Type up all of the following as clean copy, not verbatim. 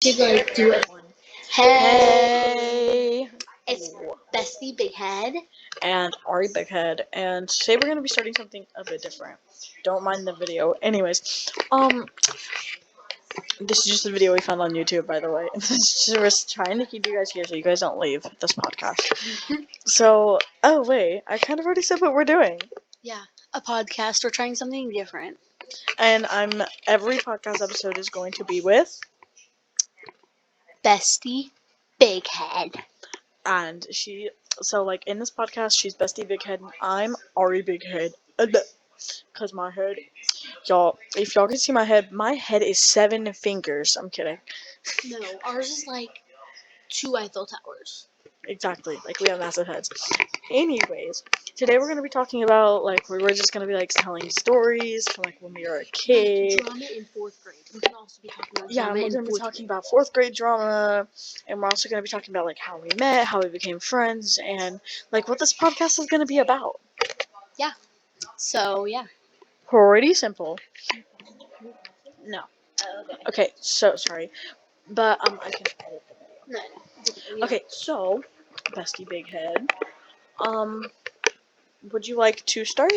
Should do it. Hey, Hey, it's Bestie Big Head. and Ari Bighead, and today we're gonna be starting something a bit different. Don't mind the video. Anyways, this is just a video we found on YouTube, by the way. We're just trying to keep you guys here so you guys don't leave this podcast. So, oh wait, I kind of already said what we're doing, Yeah, a podcast. We're trying something different. and every podcast episode is going to be with, Bestie Big Head. and so like in this podcast, she's Bestie Bighead, and I'm Ari Bighead. Cause my head, y'all, if y'all can see my head is 7 fingers. I'm kidding. No, ours is like 2 Eiffel Towers. Exactly, like we have massive heads. Anyways, today we're gonna be talking about we're just gonna be like telling stories from like when we were a kid. Like drama in 4th grade. We can also be talking about Yeah, drama and we're in gonna be 4th talking grade. about 4th grade drama, and we're also gonna be talking about like how we met, how we became friends, and like what this podcast is gonna be about. So, yeah. Pretty simple. No. Okay, so sorry, but I can edit the video. No. Okay, so Bestie Big Head. Would you like to start?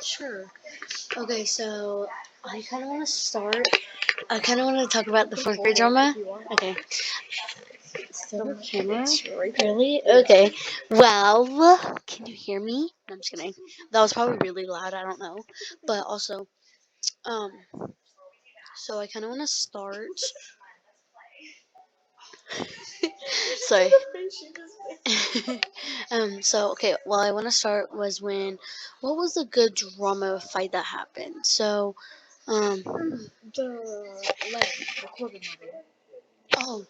Sure. Okay, so I kind of want to start. I kind of want to talk about the 4th grade drama. Okay. Still the camera? Really? Okay. Well, can you hear me? No, I'm just kidding. That was probably really loud. I don't know. But also, um, so I kind of want to start. Sorry. So okay. Well, I want to start was when. What was the good drama fight that happened? So, The Corbin mother. oh,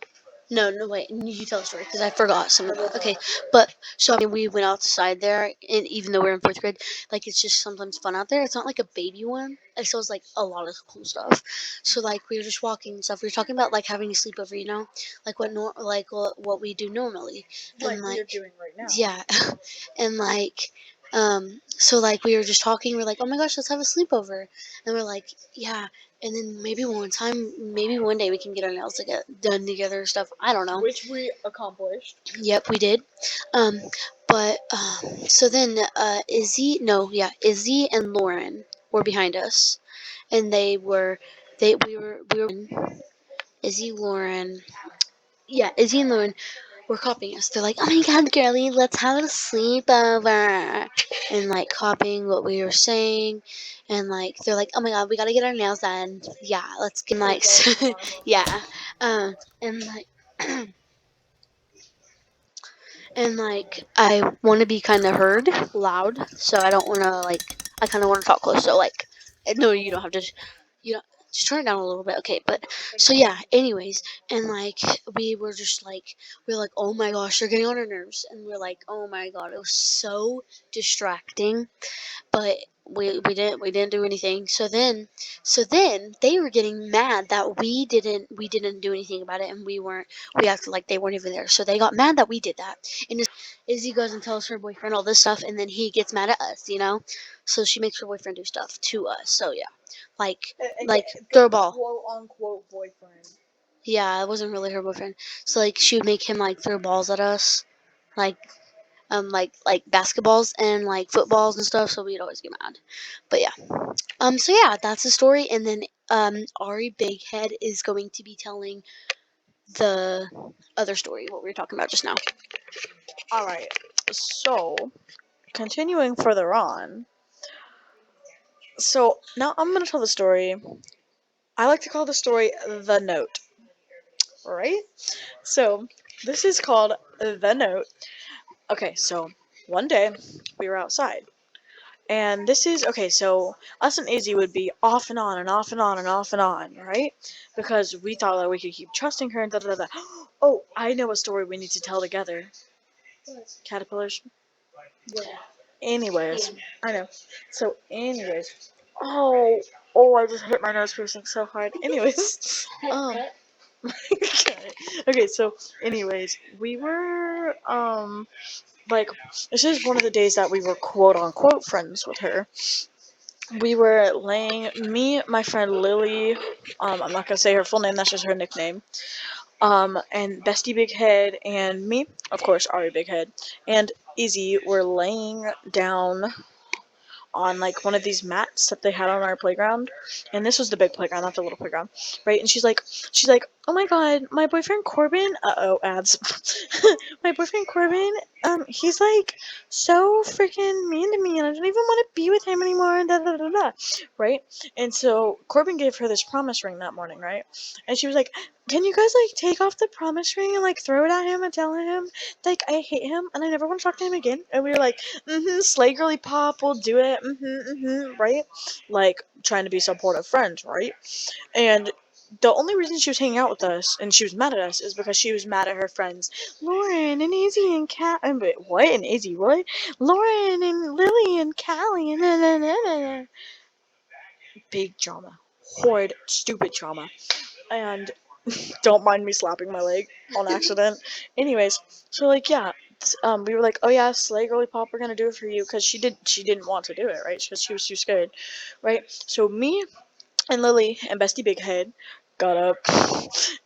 no, wait. You tell the story because I forgot some of it. Okay, but so I mean, we went outside there, and even though we're in 4th grade, like it's just sometimes fun out there. It's not like a baby one. Like so, it's like a lot of cool stuff. So like we were just walking and stuff. We were talking about like having a sleepover, like what we do normally, and Like we are doing right now. yeah, and so like we were just talking. We're like, oh my gosh, let's have a sleepover, and we're like, yeah. And then maybe one day we can get our nails done together and stuff. I don't know. Which we accomplished. Yep, we did. Um, but so then Izzy and Lauren were behind us, and we were Izzy, Lauren, Izzy and Lauren were copying us. They're like, oh my god, girlie, let's have a sleepover. And like copying what we were saying. And like, they're like, oh my god, we gotta get our nails done. Yeah, let's get like, yeah. And like, and like, I want to be kind of heard loud. So I don't want to I kind of want to talk close. So like, no, you don't have to. You don't. Just turn it down a little bit, okay? But so yeah. Anyways, and like we were just like oh my gosh, they're getting on our nerves, and we're like, oh my god, it was so distracting. But we didn't do anything. So then they were getting mad that we didn't do anything about it, and we acted like they weren't even there. So they got mad that we did that. And Izzy goes and tells her boyfriend all this stuff, and then he gets mad at us. So she makes her boyfriend do stuff to us. So yeah, like throw a ball. Quote unquote boyfriend. Yeah, it wasn't really her boyfriend. So like she would make him like throw balls at us, like like basketballs and like footballs and stuff. So we'd always get mad. But yeah, so yeah, that's the story. And then Ari Bighead is going to be telling the other story, what we were talking about just now. Alright, so continuing further on. So now I'm gonna tell the story. I like to call the story The Note. Right? So this is called The Note. Okay, so one day we were outside. And this is okay, so us and Izzy would be off and on and off and on and off and on, right? Because we thought that we could keep trusting her and da da da. Oh, I know a story we need to tell together. Caterpillars. Anyways, I know. So, anyways, I just hit my nose piercing so hard. Anyways, okay. So, anyways, we were like, this is one of the days that we were quote unquote friends with her. we were laying, me, my friend Lily, I'm not gonna say her full name, that's just her nickname, and Bestie Big Head and me, of course, Ari Big Head, and Izzy were laying down on like one of these mats that they had on our playground, and this was the big playground, not the little playground, right? And she's like, oh my god, my boyfriend Corbin, ads, my boyfriend Corbin, he's like so freaking mean to me, and I don't even want to be with him anymore, da da da da, right? And so Corbin gave her this promise ring that morning, right? And she was like, can you guys like take off the promise ring and like throw it at him and tell him like I hate him and I never want to talk to him again? And we were like, slay girly pop, we'll do it, right? Like, trying to be supportive friends, right? And the only reason she was hanging out with us and she was mad at us is because she was mad at her friends, Lauren and Izzy and Cat, and wait, what? And Izzy, what? Lauren and Lily and Callie, and big drama. Horrid, stupid drama. And don't mind me slapping my leg on accident. Anyways, so like yeah, we were like, oh yeah, slay girly pop, we're gonna do it for you because she didn't want to do it, right? Because she was too scared, right? So me and Lily and Bestie Big Head got up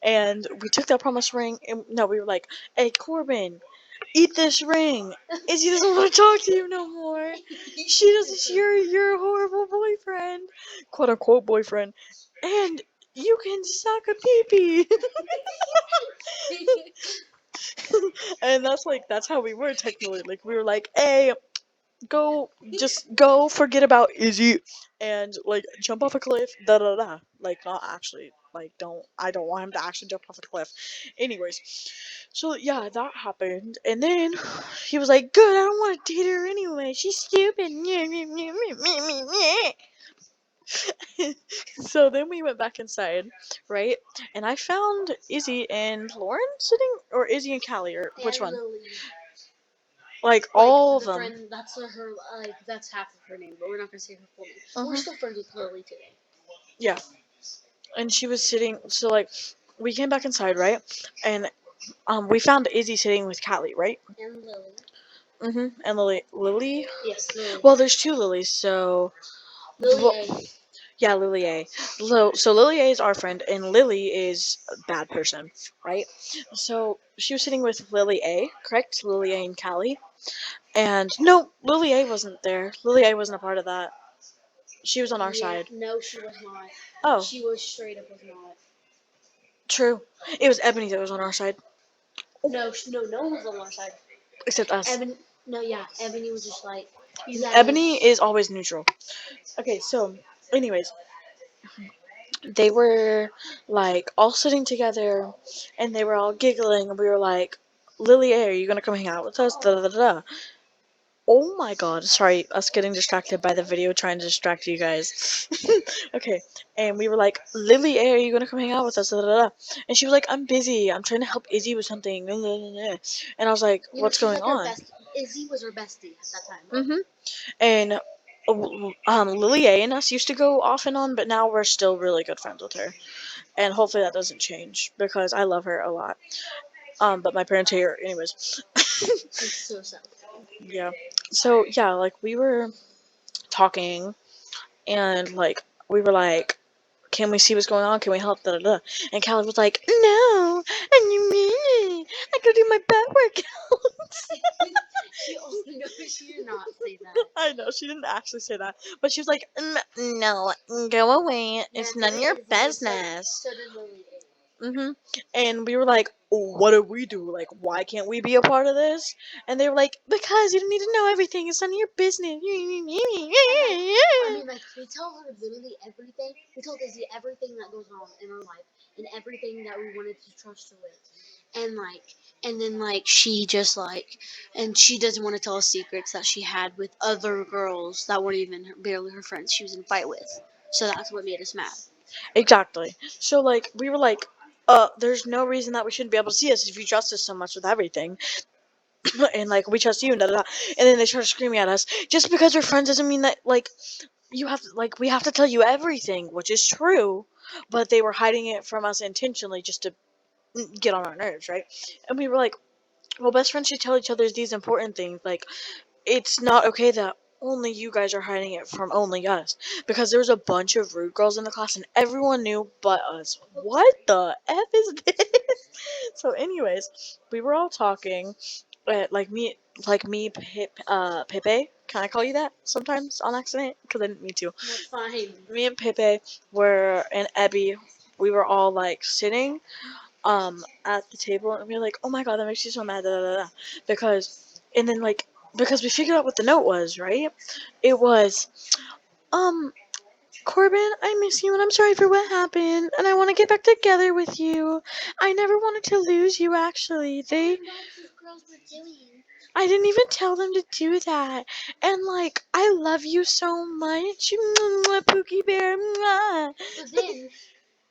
and we took that promise ring and no, we were like, hey Corbin, eat this ring. Izzy doesn't want to talk to you no more. She doesn't. You're a horrible boyfriend, quote unquote boyfriend, and you can suck a pee pee. And that's how we were technically. Like we were like, hey, go, just go, forget about Izzy, and like jump off a cliff. Da da da. Like not actually. Like I don't want him to actually jump off a cliff. Anyways, so yeah, that happened, and then he was like, "Good, I don't want to date her anyway. She's stupid." So then we went back inside, right? And I found Izzy and Lauren sitting, or Izzy and Callie, or which one? Lily. Like Like all of the them. friend, that's her. Like that's half of her name, but we're not gonna say her full name. We're Mhm. still friends with Lily today. Yeah, and she was sitting. So like, we came back inside, right? And we found Izzy sitting with Callie, right? And Lily. And Lily. Lily. Yes, Lily. Well, there's two Lilies, so. Lily Well, A. yeah, Lily A. So Lily A is our friend, and Lily is a bad person, right? So she was sitting with Lily A, correct? Lily A and Callie. And no, Lily A wasn't there. Lily A wasn't a part of that. She was on our Yeah, side. no, she was not. Oh, She was straight up was not. true. It was Ebony that was on our side, No, no one was on our side. except us. Ebony, no, yeah, Ebony was just like, you Ebony guys. is always neutral. Okay, so, anyways, they were like all sitting together and they were all giggling and we were like, Lily A, are you gonna come hang out with us? Da da da da. Oh my god, sorry, us getting distracted by the video trying to distract you guys. Okay, and we were like, Lily A, are you gonna come hang out with us? Da, da, da. And she was like, I'm busy, I'm trying to help Izzy with something. And I was like, You know, what's she's going like her on? best. Izzy was her bestie at that time. And Lily A and us used to go off and on, but now we're still really good friends with her. And hopefully that doesn't change because I love her a lot. But my parents hate her anyways. She's so sad. Yeah. So yeah, like we were talking and like we were like, can we see what's going on? Can we help? Da, da, da. And Callie was like, no, and you mean it? I gotta do my butt workout. She she did not say that. I know she didn't actually say that, but she was like, no, go away. It's none of your business. So did Lily. And we were like, what do we do? Like, why can't we be a part of this? And they were like, because you don't need to know everything. It's none of your business. I mean, like we tell her literally everything. We told Izzy everything that goes on in our life and everything that we wanted to trust her with, and like, and then like she just like, and she doesn't want to tell us secrets that she had with other girls that weren't even barely her friends. She was in a fight with, so that's what made us mad. Exactly. So like we were like, there's no reason that we shouldn't be able to see us if you trust us so much with everything. And like we trust you and da da da. And then they started screaming at us. Just because we're friends doesn't mean that like you have to, like we have to tell you everything, which is true. But they were hiding it from us intentionally just to get on our nerves, right? And we were like, well, best friends should tell each other these important things. Like it's not okay that only you guys are hiding it from only us. Because there was a bunch of rude girls in the class and everyone knew but us. What the F is this? So anyways, we were all talking. Pepe. Can I call you that sometimes on accident? Because I didn't mean to. That's fine. Me and Pepe were and Ebby. We were all like sitting at the table and we were like, oh my god, that makes you so mad, da, da, da, da. And then because we figured out what the note was, right? It was um Corbin, I miss you and I'm sorry for what happened and I want to get back together with you. I never wanted to lose you actually. I didn't even tell them to do that. And like I love you so much. Mwah, Pookie Bear. Mwah. But then,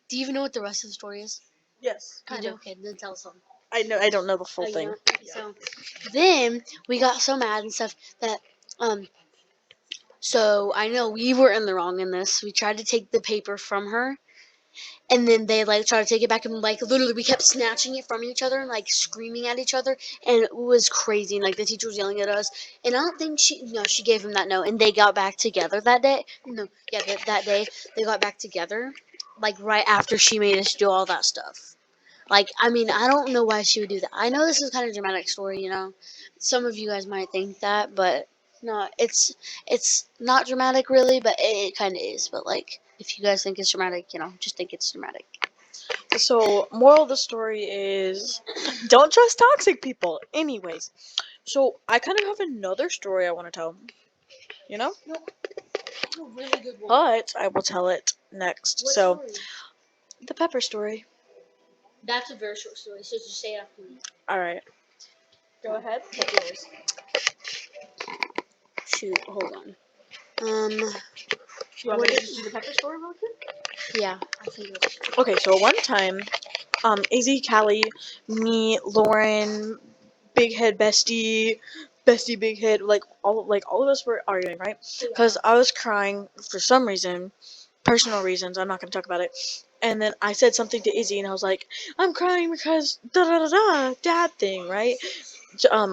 do you even know what the rest of the story is? Yes, You kind do? of. Okay, then tell some. I don't know the full Oh, you thing. know? Okay, so then we got so mad and stuff that so I know we were in the wrong in this. We tried to take the paper from her, and then they like tried to take it back, and like literally we kept snatching it from each other and like screaming at each other, and it was crazy. And like the teacher was yelling at us, and I don't think she gave him that note, and they got back together that day. No, yeah, that day they got back together, like right after she made us do all that stuff. Like, I mean, I don't know why she would do that. I know this is kind of a dramatic story, you know. Some of you guys might think that, but no, it's not dramatic really, but it kind of is. But like, if you guys think it's dramatic, you know, just think it's dramatic. So, moral of the story is don't trust toxic people. Anyways, so I kind of have another story I want to tell, you know? Nope. A really good one. But I will tell it next. What So, story? the pepper story. That's a very short story, so just say it after me. Alright. Go ahead. Take yours. Shoot, hold on. You want me to just do the pepper story real quick? Yeah, I think it's. Okay, so one time, Izzy, Callie, me, Lauren, Big Head Bestie Big Head, like all of us were arguing, right? Because I was crying for some reason, personal reasons. I'm not gonna talk about it. And then I said something to Izzy, and I was like, "I'm crying because da da da da dad thing, right?"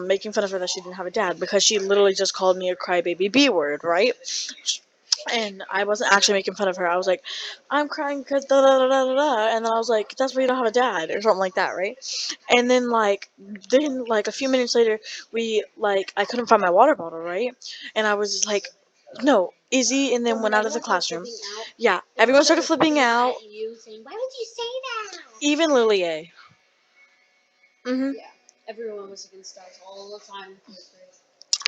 Making fun of her that she didn't have a dad because she literally just called me a crybaby B word, right? And I wasn't actually making fun of her. I was like, I'm crying because da da da da da da. And then I was like, that's why you don't have a dad or something like that, right? And then a few minutes later, I couldn't find my water bottle, right? And I was just like, no, Izzy, and then went out of the classroom. Yeah, everyone started flipping out. At you, saying, "Why would you say that?" Even Lily A. Mhm. Yeah, everyone was against us all the time.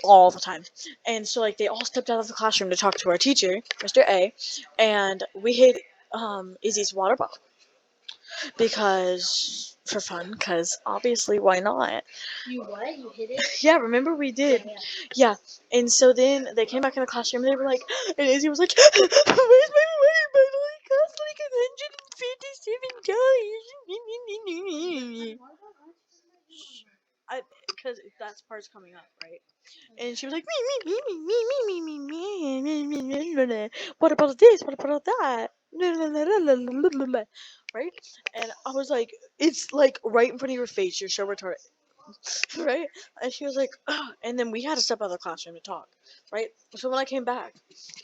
All the time. And so like they all stepped out of the classroom to talk to our teacher, Mr. A, and we hid Izzy's water bottle because for fun, because obviously why not? You what? You hit it? Yeah, remember we did. Yeah. Yeah, and so then they came back in the classroom and they were like, and Izzy was like, "Where's my water bottle? It cost like $157." I, because that part's coming up, right? And she was like, me, me, me, me, me, me, me, me, me, me, me, me. What about this? What about that? Right? And I was like, it's like right in front of your face. You're so retarded. Right? And she was like, ugh. And then we had to step out of the classroom to talk. Right? So when I came back,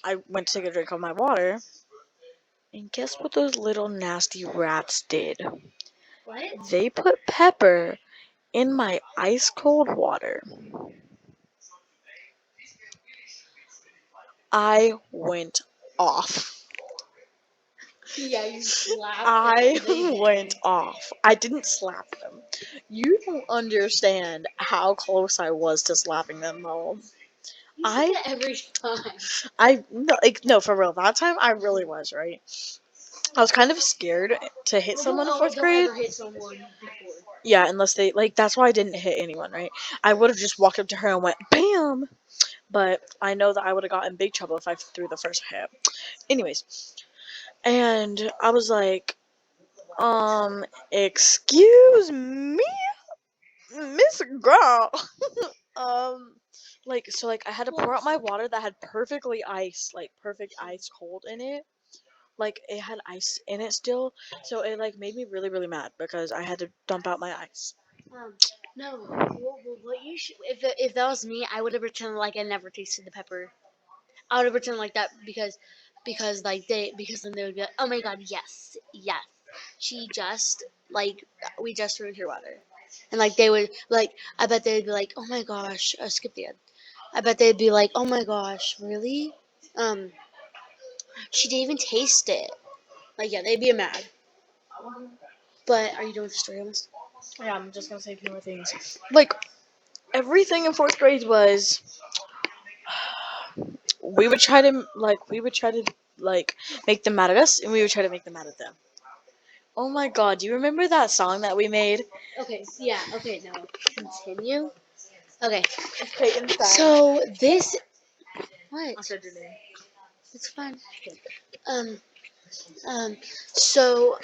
I went to take a drink of my water. And guess what those little nasty rats did? What? They put pepper in my ice cold water. I went off. Yeah, you slapped I them. They went did. off. I didn't slap them. You don't understand how close I was to slapping them, though. You say I, that every time. no, for real. That time I really was, right? I was kind of scared to hit someone in fourth Don't grade. ever hit someone before. Yeah, unless they, that's why I didn't hit anyone, right? I would have just walked up to her and went, BAM! But I know that I would have gotten in big trouble if I threw the first hit. Anyways, and I was like, excuse me, Miss Girl. um, I had to pour out my water that had perfect ice cold in it. Like, it had ice in it still, so it, made me really, really mad because I had to dump out my ice. Um, no. What you should, if that was me, I would have pretended like I never tasted the pepper. I would pretend like that because like because then they would be like, oh my god, yes, yes, she just like we just threw her water, and like they would like I bet they'd be like, oh my gosh, skip the end. I bet they'd be like, oh my gosh, really? Um, she didn't even taste it. Like yeah, they'd be mad. But are you done with the story almost? Yeah, I'm just gonna say a few more things. Like everything in fourth grade was we would try to make them mad at us, and we would try to make them mad at them. Oh my god, do you remember that song that we made? Okay, yeah, okay, now continue. Okay, It's Peyton's bad. so this what? I said your name. It's fine. Um, um, so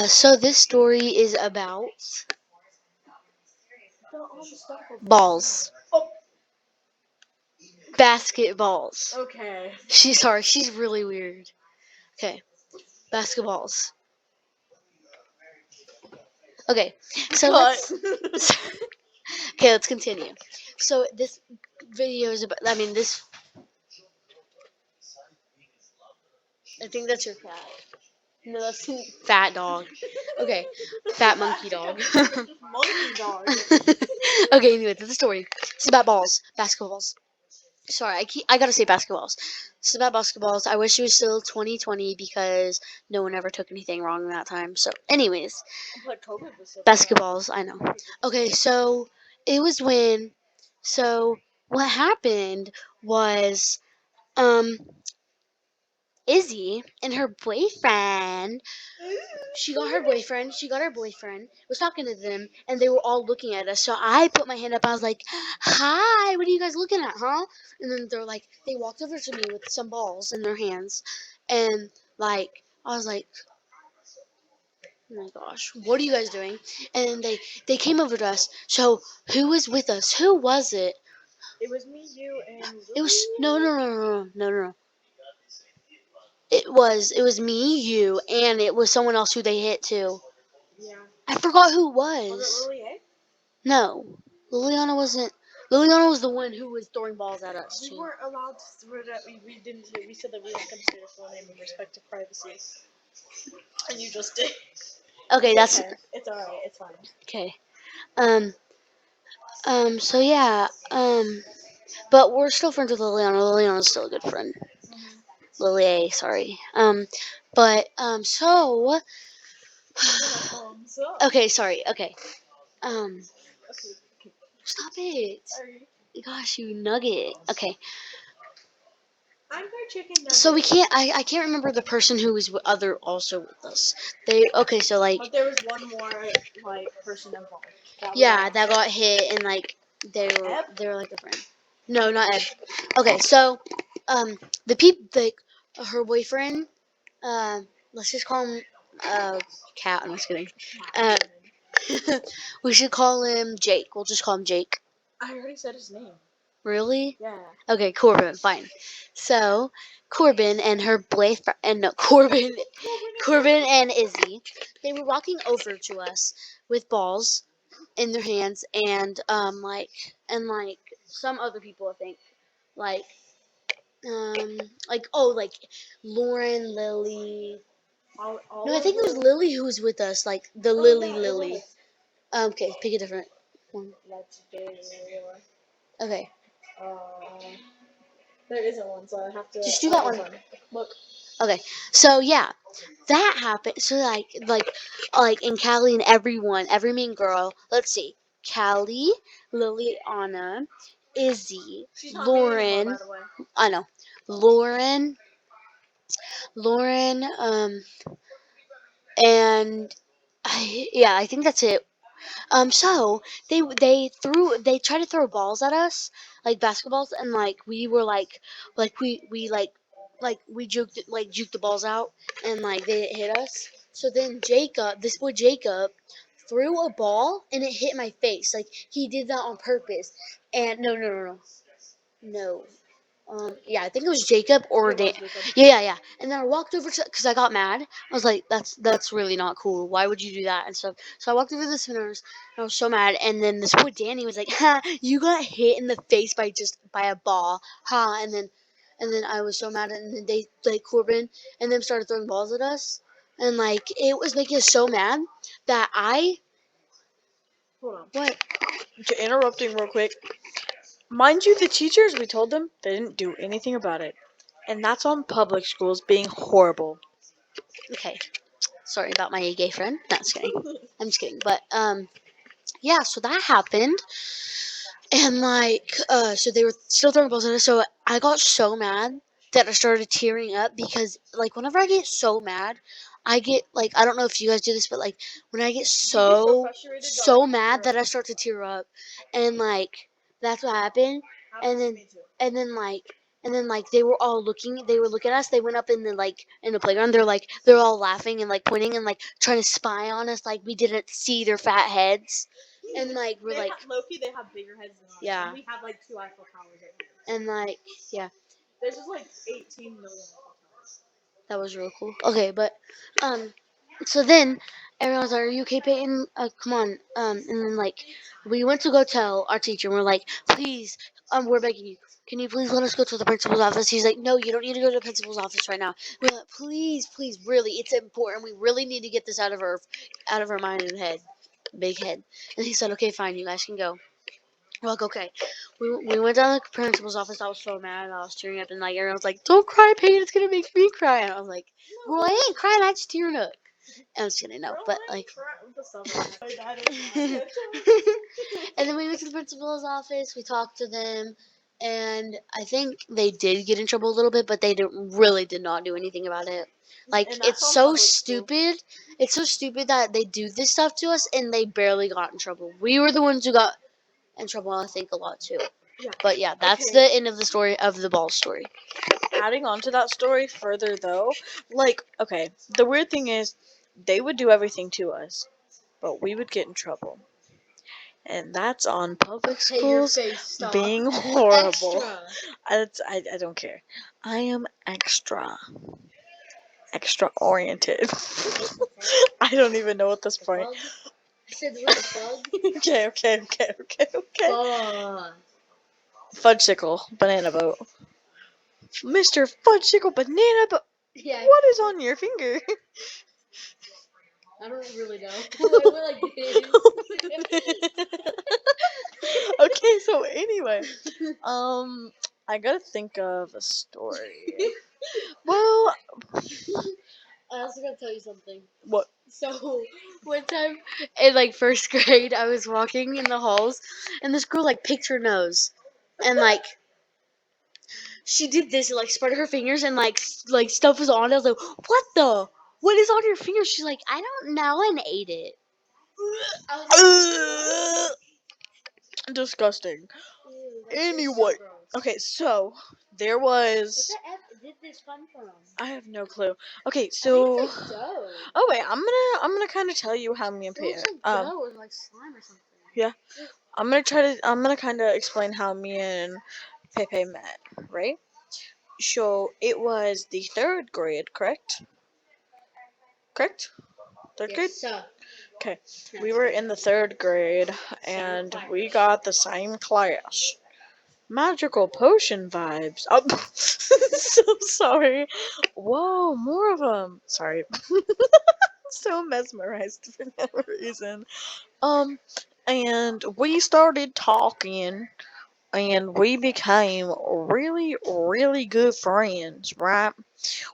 so this story is about balls, Oh, basketballs. okay. She's really weird. Okay, basketballs. Okay, so Cut. okay, let's continue. So this video is about. I mean, this. I think that's your cat. No, that's fat dog. Okay, fat monkey dog. Monkey dog. Okay, anyway, that's the story. It's about balls, basketballs. Sorry, I gotta say basketballs. It's about basketballs. I wish it was still 2020 because no one ever took anything wrong that time. So, anyways, But COVID was so basketballs. I know. Okay, so it was when. So what happened was, um, Izzy and her boyfriend. She got her boyfriend, was talking to them, and they were all looking at us. So I put my hand up. I was like, hi, what are you guys looking at, huh? And then they walked over to me with some balls in their hands. And, like, I was like, oh my gosh, what are you guys doing? And then they came over to us. So who was with us? Who was it? It was me, you, and It was, no. It was me, you, and it was someone else who they hit too. yeah. I forgot who it Was it was. Lily A? No, Liliana wasn't. Liliana was the one who was throwing balls at us We too. weren't allowed to throw that. We didn't. We said that we weren't going to say your full name in respect to privacy, and you just did. Okay, It's that's okay. It's alright. It's fine. okay. Um. So yeah. But we're still friends with Liliana. Liliana's still a good friend. Lily A. Sorry. But So. So. Okay. Sorry. Okay. Um. Okay. Stop it. Sorry. Gosh, you nugget. Okay. I'm their chicken nugget. So we can't. I can't remember the person who was also with us. They okay. So like But there was one more person involved. yeah, that got hit and like Eb? they were like a friend. No, not Ed. Okay, so the her boyfriend, let's just call him Cat. I'm just kidding. Uh, we should call him Jake. We'll just call him Jake. I already said his name. Really? Yeah. Okay, Corbin. Fine. So Corbin and her boyfriend, and no, Corbin and Izzy, they were walking over to us with balls in their hands and some other people I think like like Lauren, Lily. No, I think it was Lily who was with us, like the Lily. Okay, pick a different one. Let's do. Okay, There isn't one, so I have to. just do that one. Look. Okay, so yeah, that happened. So like in Callie and every mean girl. Let's see, Callie, Lily, Anna, Izzy, She's not mean anymore, Lauren. by the way. I know, Lauren, Lauren, and yeah, I think that's it. So they tried to throw balls at us, like basketballs, and like we were like we juked the balls out, and like they hit us. So then this boy Jacob, threw a ball and it hit my face. Like he did that on purpose. And no. Yeah, I think it was Jacob or It was Dan. Jacob. Yeah. And then I walked over to because I got mad. I was like, that's really not cool. Why would you do that and stuff? So I walked over to the spinners and I was so mad. And then this boy Danny was like, "Ha, you got hit in the face by a ball, ha!" And then I was so mad. And then they like Corbin and them started throwing balls at us, and like it was making us so mad that I Hold on. what To interrupting real quick. Mind you, the teachers, we told them they didn't do anything about it. And that's on public schools being horrible. okay. Sorry about my gay friend. No, just kidding. I'm just kidding. But yeah. So that happened. And like, so they were still throwing balls at us. So I got so mad that I started tearing up because, like, whenever I get so mad, I get like I don't know if you guys do this, but like when I get so mad that I start to tear up, and like that's what happened. And then and then like they were all looking. They were looking at us. They went up in the playground. They're all laughing and like pointing and like trying to spy on us. Like we didn't see their fat heads. And like we're like Loki, they have bigger heads than us. Yeah. And we have like 2 Eiffel Towers at heads. and like yeah, There's just like 18 million. that was real cool. Okay, but so then everyone was like, "Are you okay, Peyton? Come on." And then like we went to go tell our teacher. And we're like, "Please, we're begging you. Can you please let us go to the principal's office?" He's like, "No, you don't need to go to the principal's office right now." We're like, "Please, really, it's important. We really need to get this out of our mind and head, big head." And he said, "Okay, fine, you guys can go." We're like, okay. We went down to the principal's office. I was so mad. I was tearing up, and like everyone was like, "Don't cry, Peyton. It's gonna make me cry." And I was like, "Well, I ain't crying. I just tearing up." I'm just kidding, no, but like. And then we went to the principal's office. We talked to them, and I think they did get in trouble a little bit, but they really did not do anything about it. Like And that's it's on so public school. stupid. It's so stupid that they do this stuff to us, and they barely got in trouble. We were the ones who got in trouble, I think, a lot too. Yeah. But yeah, that's Okay. the end of the story of the ball story. Adding on to that story further though, like, okay, the weird thing is they would do everything to us, but we would get in trouble. And that's on public Hey, your schools face, stop. being horrible. Extra. I don't care. I am extra oriented. I don't even know at this point. Bug. I said the word bug. Okay. Bug. Fudgesicle, banana boat. Mr. Fudgesicle, banana boat. Yeah, What is on your finger? I don't really know. I went like Okay, so anyway, I gotta think of a story. Well, I also gotta tell you something. what? So one time in like first grade, I was walking in the halls, and this girl like picked her nose, and like she did this, and, like spread her fingers, and like stuff was on it. I was like, "What the? What is on your fingers?" She's like, "I don't know," and ate it. I was like, Disgusting. "Ew, that's Anyway, so gross." okay, so there What was. the F did this come from? I have no clue. Okay, I think so. it's like dough. Oh wait, I'm gonna kind of tell you how me and It looks Peyton. like dough or like slime or something. Yeah. I'm gonna kind of explain how me and Pepe met, right? So it was the 3rd grade, correct? Correct? Third grade? So Okay. We were in the 3rd grade and we got the same class. Magical potion vibes. Oh, so sorry. Whoa, more of them. Sorry. So mesmerized for no reason. Um, and we started talking and we became really, really good friends, right?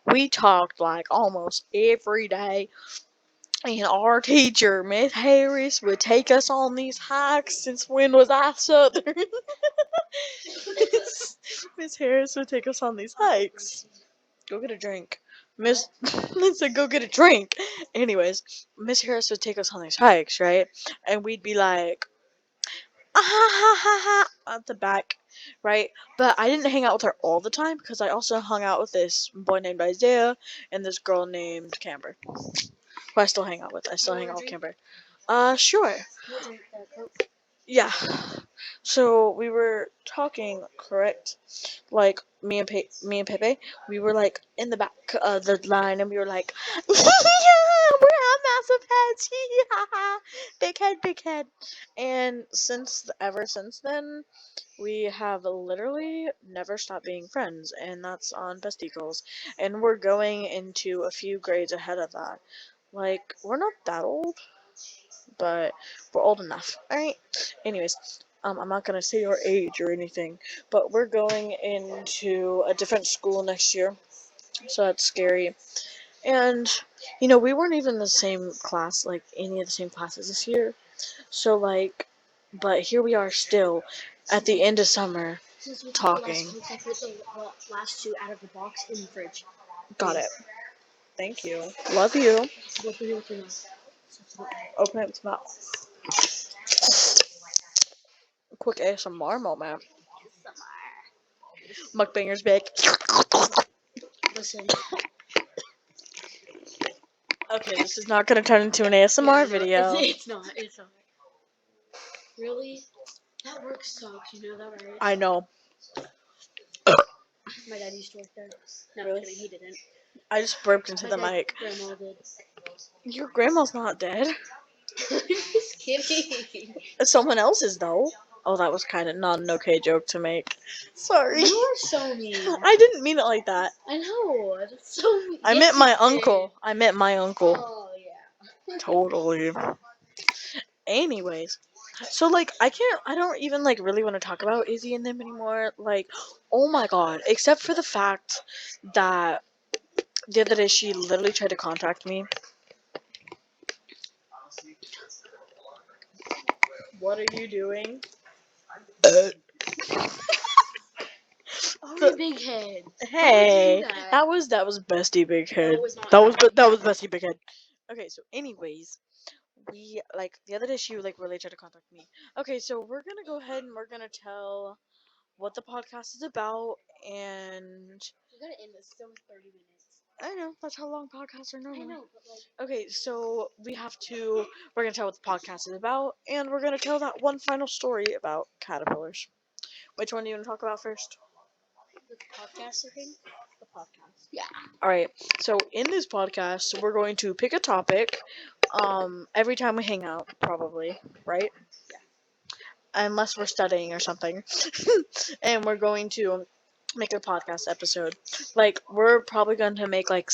We talked like almost every day. And our teacher, Miss Harris, would take us on these hikes since when was I Southern? Miss Harris would take us on these hikes. Go get a drink. Miss I said go get a drink. Anyways, Miss Harris would take us on these hikes, right? And we'd be like ah ha ha ha ha at the back, right? But I didn't hang out with her all the time because I also hung out with this boy named Isaiah and this girl named Camber. Who I still hang out with. I still hang out with Camber. Sure. we'll drink that Coke. Yeah. So we were talking, correct? Like me and Pepe, we were like in the back of the line, and we were like, "Yeah, we have massive heads, yeah, big head." And ever since then, we have literally never stopped being friends, and that's on Bestie Girls. And we're going into a few grades ahead of that. Like, we're not that old, but we're old enough. Alright? Anyways, I'm not gonna say our age or anything, but we're going into a different school next year, so that's scary. And, we weren't even in the same class, like, any of the same classes this year. So, like, but here we are still at the end of summer Since we talking. I put the last two out of the box in the fridge. Got it. Thank you. Love you. So open it with your mouth. Open it with mouth. Quick ASMR moment. Mukbanger's back. Listen. Okay, this is not gonna turn into an ASMR video. It's not. It's not. Really? That work sucks. You know that, right? I know. My dad used to work there. No, Really? kidding. He didn't. I just burped into My the dad, mic. grandma did. Your grandma's not dead. Just kidding. Someone else's though. Oh, that was kind of not an okay joke to make. Sorry. You are so mean. I didn't mean it like that. I know. That's so mean. I Yes, meant my you uncle. did. I meant my uncle. Oh yeah. Totally. Anyways, so like I don't even like really want to talk about Izzy and them anymore. Like, oh my god, except for the fact that the other day she literally tried to contact me. What are you doing? Already big head. Hey, Why would you do that? that was Bestie Big Head. No, it was not. That was Bestie Big Head. Okay, so anyways, we like the other day she like really tried to contact me. Okay, so we're gonna go ahead and we're gonna tell what the podcast is about, and We gotta end this. Still 30 minutes. I know that's how long podcasts are I normally. know, but like. Okay, so we're gonna tell what the podcast is about, and we're gonna tell that one final story about caterpillars. Which one do you want to talk about first? The podcast, I think. The podcast. Yeah. Alright, so in this podcast, we're going to pick a topic every time we hang out, probably, right? Yeah. Unless we're studying or something. And we're going to make a podcast episode. Like, we're probably going to make, like,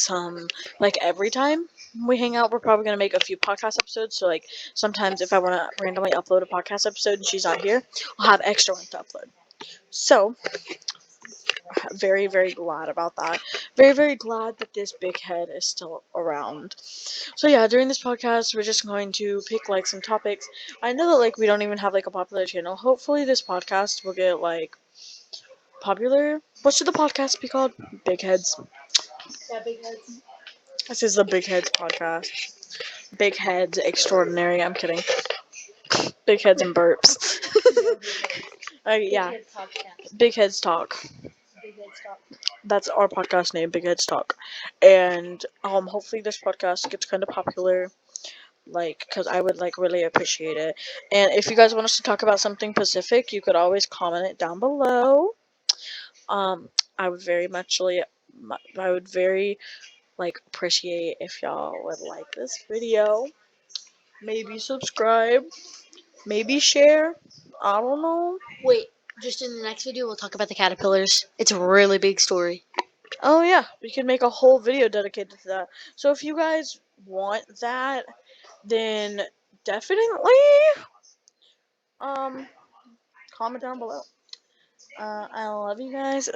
like, every time we hang out, we're probably going to make a few podcast episodes. So, like, sometimes if I want to randomly upload a podcast episode and she's not here, I'll have extra ones to upload. So, very, very glad about that. Very, very glad that this big head is still around. So yeah, during this podcast, we're just going to pick like some topics. I know that like we don't even have like a popular channel. Hopefully, this podcast will get like popular. What should the podcast be called? Big Heads. Yeah, big heads. This is the Big Heads podcast. Big Heads Extraordinary. I'm kidding. Big Heads and Burps. No, big heads. Yeah. Big head podcast. Big Heads Talk. Big head stop. That's our podcast name, Big Heads Talk. And hopefully this podcast gets kind of popular, like, because I would like really appreciate it. And if you guys want us to talk about something specific, you could always comment it down below. I would very I would very like appreciate if y'all would like this video. Maybe subscribe. Maybe share. I don't know. Wait, just in the next video, we'll talk about the caterpillars. It's a really big story. Oh yeah, we can make a whole video dedicated to that. So if you guys want that, then definitely comment down below. I love you guys.